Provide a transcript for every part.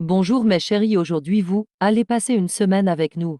Bonjour mes chéris, aujourd'hui vous allez passer une semaine avec nous.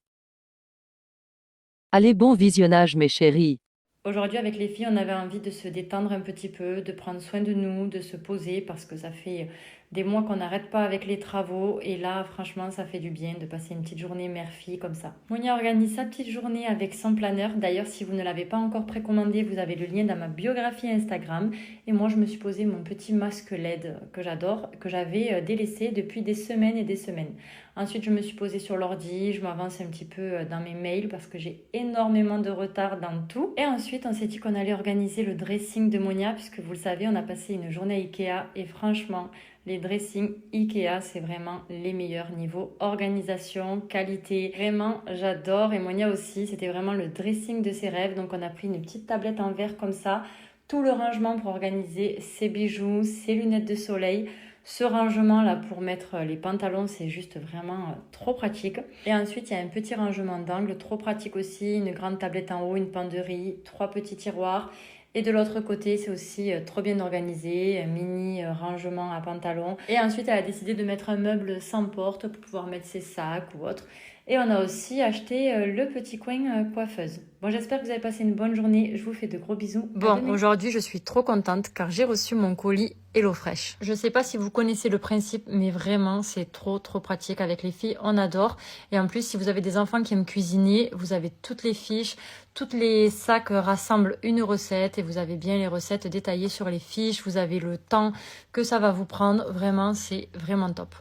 Allez, bon visionnage mes chéris. Aujourd'hui, avec les filles, on avait envie de se détendre un petit peu, de prendre soin de nous, de se poser parce que ça fait des mois qu'on n'arrête pas avec les travaux et là, franchement, ça fait du bien de passer une petite journée mère-fille comme ça. Monia organise sa petite journée avec son planeur. D'ailleurs, si vous ne l'avez pas encore précommandé, vous avez le lien dans ma biographie Instagram. Et moi, je me suis posé mon petit masque LED que j'adore, que j'avais délaissé depuis des semaines et des semaines. Ensuite, je me suis posée sur l'ordi, je m'avance un petit peu dans mes mails parce que j'ai énormément de retard dans tout. Et ensuite, on s'est dit qu'on allait organiser le dressing de Monia puisque vous le savez, on a passé une journée à Ikea et franchement, les dressings Ikea, c'est vraiment les meilleurs niveau organisation, qualité. Vraiment, j'adore. Et Monia aussi, c'était vraiment le dressing de ses rêves. Donc, on a pris une petite tablette en verre comme ça, tout le rangement pour organiser ses bijoux, ses lunettes de soleil. Ce rangement là pour mettre les pantalons, c'est juste vraiment trop pratique. Et ensuite, il y a un petit rangement d'angle, trop pratique aussi, une grande tablette en haut, une penderie, trois petits tiroirs. Et de l'autre côté, c'est aussi trop bien organisé, un mini rangement à pantalons. Et ensuite, elle a décidé de mettre un meuble sans porte pour pouvoir mettre ses sacs ou autre. Et on a aussi acheté le petit coin coiffeuse. Bon, j'espère que vous avez passé une bonne journée. Je vous fais de gros bisous. Bon, aujourd'hui, je suis trop contente car j'ai reçu mon colis HelloFresh. Je sais pas si vous connaissez le principe, mais vraiment, c'est trop pratique avec les filles. On adore. Et en plus, si vous avez des enfants qui aiment cuisiner, vous avez toutes les fiches, toutes les sacs rassemblent une recette et vous avez bien les recettes détaillées sur les fiches. Vous avez le temps que ça va vous prendre. Vraiment, c'est vraiment top.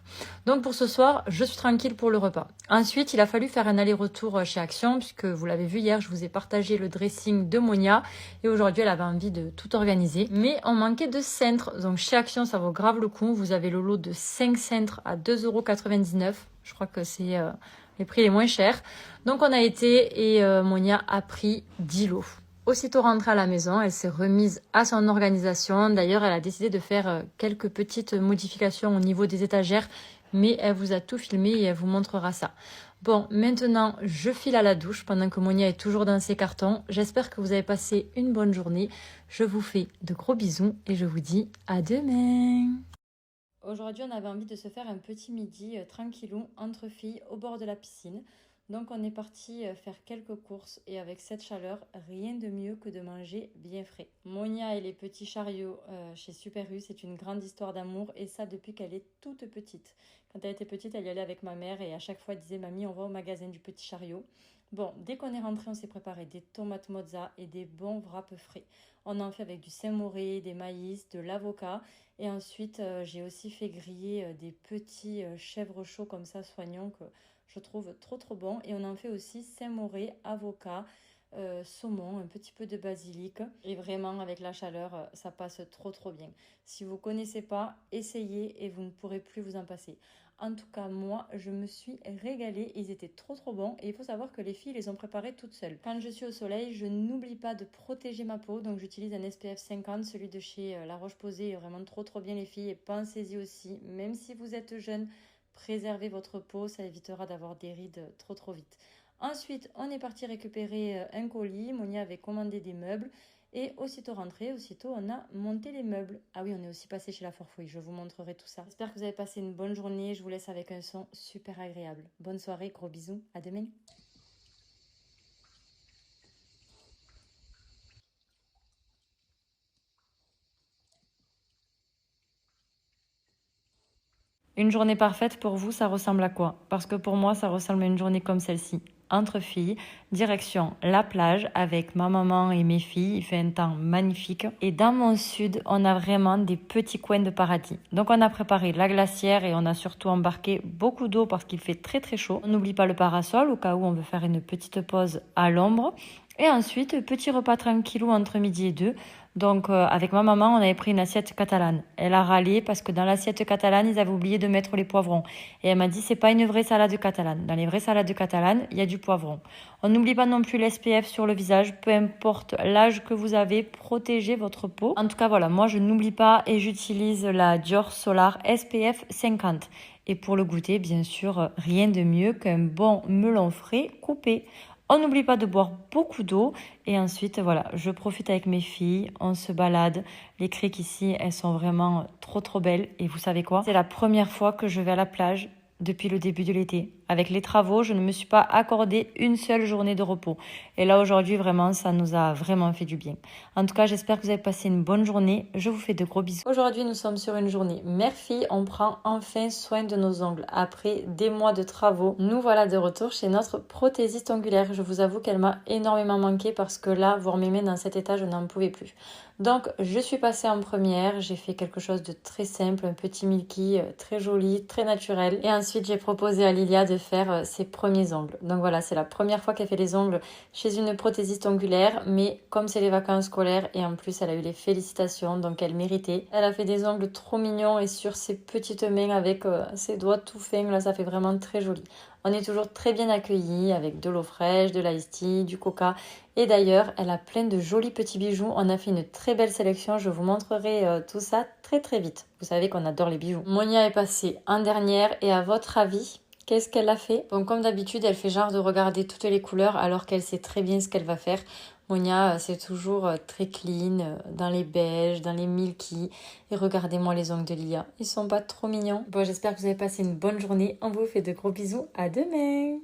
Donc pour ce soir, je suis tranquille pour le repas. Ensuite, il a fallu faire un aller-retour chez Action puisque vous l'avez vu hier, je vous ai partagé le dressing de Monia et aujourd'hui, elle avait envie de tout organiser. Mais on manquait de cintres. Donc chez Action, ça vaut grave le coup. Vous avez le lot de 5 cintres à 2,99 €. Je crois que c'est les prix les moins chers. Donc on a été et Monia a pris 10 lots. Aussitôt rentrée à la maison, elle s'est remise à son organisation. D'ailleurs, elle a décidé de faire quelques petites modifications au niveau des étagères, mais elle vous a tout filmé et elle vous montrera ça. Bon, maintenant, je file à la douche pendant que Monia est toujours dans ses cartons. J'espère que vous avez passé une bonne journée. Je vous fais de gros bisous et je vous dis à demain. Aujourd'hui, on avait envie de se faire un petit midi tranquillou entre filles au bord de la piscine. Donc on est parti faire quelques courses et avec cette chaleur, rien de mieux que de manger bien frais. Monia et les petits chariots chez Super U, c'est une grande histoire d'amour et ça depuis qu'elle est toute petite. Quand elle était petite, elle y allait avec ma mère et à chaque fois elle disait mamie, on va au magasin du petit chariot. Bon, dès qu'on est rentré, on s'est préparé des tomates mozza et des bons wraps frais. On en fait avec du saint-moré, des maïs, de l'avocat. Et ensuite, j'ai aussi fait griller des petits chèvres chauds comme ça, soignants, que je trouve trop bon. Et on en fait aussi saint-moré, avocat, saumon, un petit peu de basilic. Et vraiment, avec la chaleur, ça passe trop bien. Si vous ne connaissez pas, essayez et vous ne pourrez plus vous en passer. En tout cas, moi, je me suis régalée. Ils étaient trop bons. Et il faut savoir que les filles les ont préparés toutes seules. Quand je suis au soleil, je n'oublie pas de protéger ma peau. Donc, j'utilise un SPF 50. Celui de chez La Roche-Posay est vraiment trop bien, les filles. Et pensez-y aussi, même si vous êtes jeune, préservez votre peau. Ça évitera d'avoir des rides trop vite. Ensuite, on est parti récupérer un colis. Monia avait commandé des meubles. Et aussitôt rentré, aussitôt on a monté les meubles. Ah oui, on est aussi passé chez la Forfouille, je vous montrerai tout ça. J'espère que vous avez passé une bonne journée, je vous laisse avec un son super agréable. Bonne soirée, gros bisous, à demain. Une journée parfaite pour vous, ça ressemble à quoi? Parce que pour moi, ça ressemble à une journée comme celle-ci. Entre filles, direction la plage avec ma maman et mes filles. Il fait un temps magnifique. Et dans mon sud, on a vraiment des petits coins de paradis. Donc on a préparé la glacière et on a surtout embarqué beaucoup d'eau parce qu'il fait très chaud. On n'oublie pas le parasol au cas où on veut faire une petite pause à l'ombre. Et ensuite, petit repas tranquillou entre midi et deux. Donc, avec ma maman, on avait pris une assiette catalane. Elle a râlé parce que dans l'assiette catalane, ils avaient oublié de mettre les poivrons. Et elle m'a dit, c'est pas une vraie salade catalane. Dans les vraies salades catalanes, il y a du poivron. On n'oublie pas non plus l'SPF sur le visage. Peu importe l'âge que vous avez, protégez votre peau. En tout cas, voilà, moi, je n'oublie pas et j'utilise la Dior Solar SPF 50. Et pour le goûter, bien sûr, rien de mieux qu'un bon melon frais coupé. On n'oublie pas de boire beaucoup d'eau et ensuite, voilà, je profite avec mes filles, on se balade. Les criques ici, elles sont vraiment trop trop belles et vous savez quoi? C'est la première fois que je vais à la plage depuis le début de l'été. Avec les travaux, je ne me suis pas accordé une seule journée de repos. Et là, aujourd'hui, vraiment, ça nous a vraiment fait du bien. En tout cas, j'espère que vous avez passé une bonne journée. Je vous fais de gros bisous. Aujourd'hui, nous sommes sur une journée mère-fille. On prend enfin soin de nos ongles. Après des mois de travaux, nous voilà de retour chez notre prothésiste ongulaire. Je vous avoue qu'elle m'a énormément manqué parce que là, voir mes mains dans cet état, je n'en pouvais plus. Donc, je suis passée en première. J'ai fait quelque chose de très simple, un petit milky, très joli, très naturel. Et ensuite, j'ai proposé à Lilia de faire ses premiers ongles. Donc voilà, c'est la première fois qu'elle fait les ongles chez une prothésiste ongulaire, mais comme c'est les vacances scolaires et en plus elle a eu les félicitations, donc elle méritait. Elle a fait des ongles trop mignons et sur ses petites mains avec ses doigts tout fins, là ça fait vraiment très joli. On est toujours très bien accueillis avec de l'eau fraîche, de l'ice tea, du coca. Et d'ailleurs, elle a plein de jolis petits bijoux. On a fait une très belle sélection. Je vous montrerai tout ça très très vite. Vous savez qu'on adore les bijoux. Monia est passée en dernière et à votre avis, qu'est-ce qu'elle a fait? Bon, comme d'habitude, elle fait genre de regarder toutes les couleurs alors qu'elle sait très bien ce qu'elle va faire. Monia, c'est toujours très clean, dans les beiges, dans les milky. Et regardez-moi les ongles de Lia. Ils sont pas trop mignons? Bon, j'espère que vous avez passé une bonne journée. On vous fait de gros bisous. À demain!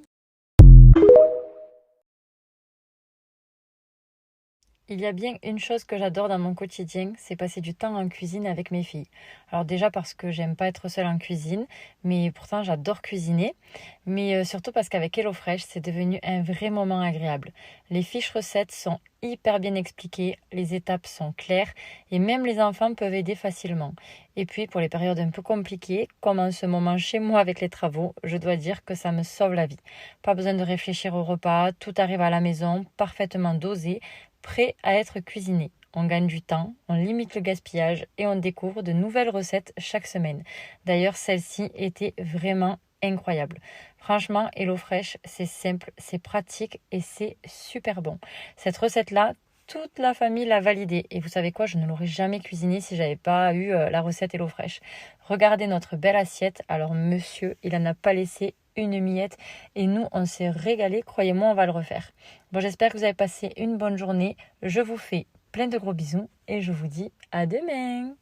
Il y a bien une chose que j'adore dans mon quotidien, c'est passer du temps en cuisine avec mes filles. Alors déjà parce que j'aime pas être seule en cuisine, mais pourtant j'adore cuisiner. Mais surtout parce qu'avec HelloFresh, c'est devenu un vrai moment agréable. Les fiches recettes sont hyper bien expliquées, les étapes sont claires et même les enfants peuvent aider facilement. Et puis pour les périodes un peu compliquées, comme en ce moment chez moi avec les travaux, je dois dire que ça me sauve la vie. Pas besoin de réfléchir au repas, tout arrive à la maison, parfaitement dosé, prêt à être cuisiné. On gagne du temps, on limite le gaspillage et on découvre de nouvelles recettes chaque semaine. D'ailleurs, celle-ci était vraiment incroyable. Franchement, HelloFresh, c'est simple, c'est pratique et c'est super bon. Cette recette-là, toute la famille l'a validée. Et vous savez quoi, je ne l'aurais jamais cuisinée si j'avais pas eu la recette HelloFresh. Regardez notre belle assiette. Alors monsieur, il en a pas laissé une miette. Et nous, on s'est régalé. Croyez-moi, on va le refaire. Bon, j'espère que vous avez passé une bonne journée. Je vous fais plein de gros bisous et je vous dis à demain.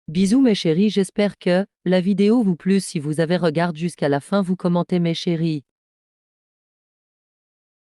Bisous mes chéris, j'espère que la vidéo vous plu. Si vous avez regardé jusqu'à la fin, vous commentez mes chéris.